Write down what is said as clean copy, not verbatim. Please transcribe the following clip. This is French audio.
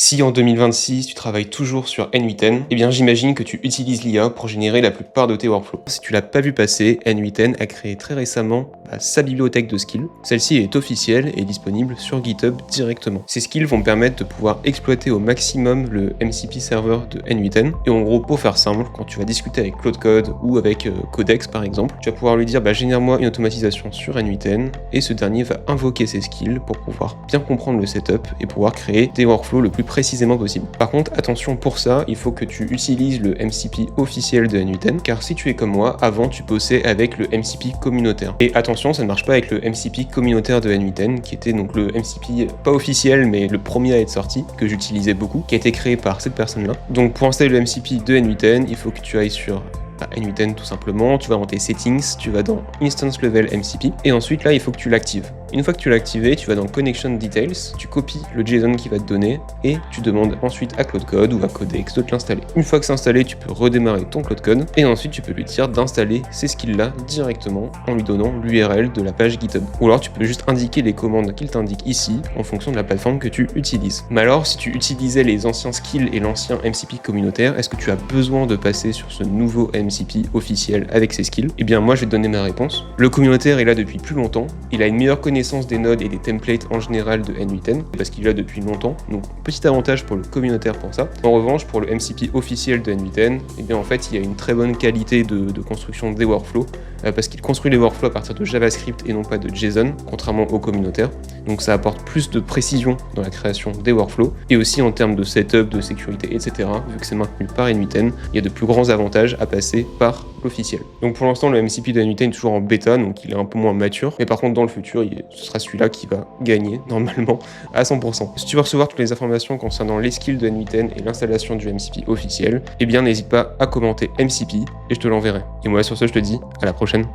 Si en 2026, tu travailles toujours sur N8N, eh bien j'imagine que tu utilises l'IA pour générer la plupart de tes workflows. Si tu l'as pas vu passer, N8N a créé très récemment sa bibliothèque de skills. Celle-ci est officielle et disponible sur GitHub directement. Ces skills vont permettre de pouvoir exploiter au maximum le MCP server de N8N. Et en gros, pour faire simple, quand tu vas discuter avec Claude Code ou avec Codex par exemple, tu vas pouvoir lui dire génère-moi une automatisation sur N8N et ce dernier va invoquer ces skills pour pouvoir bien comprendre le setup et pouvoir créer des workflows le plus précisément possible. Par contre, attention, pour ça, il faut que tu utilises le MCP officiel de N8N, car si tu es comme moi, avant tu bossais avec le MCP communautaire. Et attention, ça ne marche pas avec le MCP communautaire de N8N, qui était donc le MCP pas officiel, mais le premier à être sorti, que j'utilisais beaucoup, qui a été créé par cette personne-là. Donc pour installer le MCP de N8N, il faut que tu ailles sur N8N tout simplement, tu vas dans tes settings, tu vas dans Instance Level MCP, et ensuite là il faut que tu l'actives. Une fois que tu l'as activé, tu vas dans Connection Details, tu copies le JSON qui va te donner, et tu demandes ensuite à Claude Code ou à Codex de te l'installer. Une fois que c'est installé, tu peux redémarrer ton Claude Code, et ensuite tu peux lui dire d'installer ces skills-là directement en lui donnant l'URL de la page GitHub. Ou alors tu peux juste indiquer les commandes qu'il t'indique ici, en fonction de la plateforme que tu utilises. Mais alors, si tu utilisais les anciens skills et l'ancien MCP communautaire, est-ce que tu as besoin de passer sur ce nouveau MCP officiel avec ses skills? Eh bien moi je vais te donner ma réponse. Le communautaire est là depuis plus longtemps, il a une meilleure connaissance des nodes et des templates en général de N8N, parce qu'il est là depuis longtemps, donc petit avantage pour le communautaire pour ça. En revanche, pour le MCP officiel de N8N, eh bien en fait il y a une très bonne qualité de construction des workflows, parce qu'il construit les workflows à partir de JavaScript et non pas de JSON, contrairement au communautaire. Donc ça apporte plus de précision dans la création des workflows, et aussi en termes de setup, de sécurité, etc. Vu que c'est maintenu par N8N, il y a de plus grands avantages à passer par l'officiel. Donc pour l'instant, le MCP de N8N est toujours en bêta, donc il est un peu moins mature, mais par contre dans le futur, ce sera celui-là qui va gagner normalement à 100%. Si tu veux recevoir toutes les informations concernant les skills de N8N et l'installation du MCP officiel, eh bien n'hésite pas à commenter MCP et je te l'enverrai. Et moi sur ce, je te dis à la prochaine.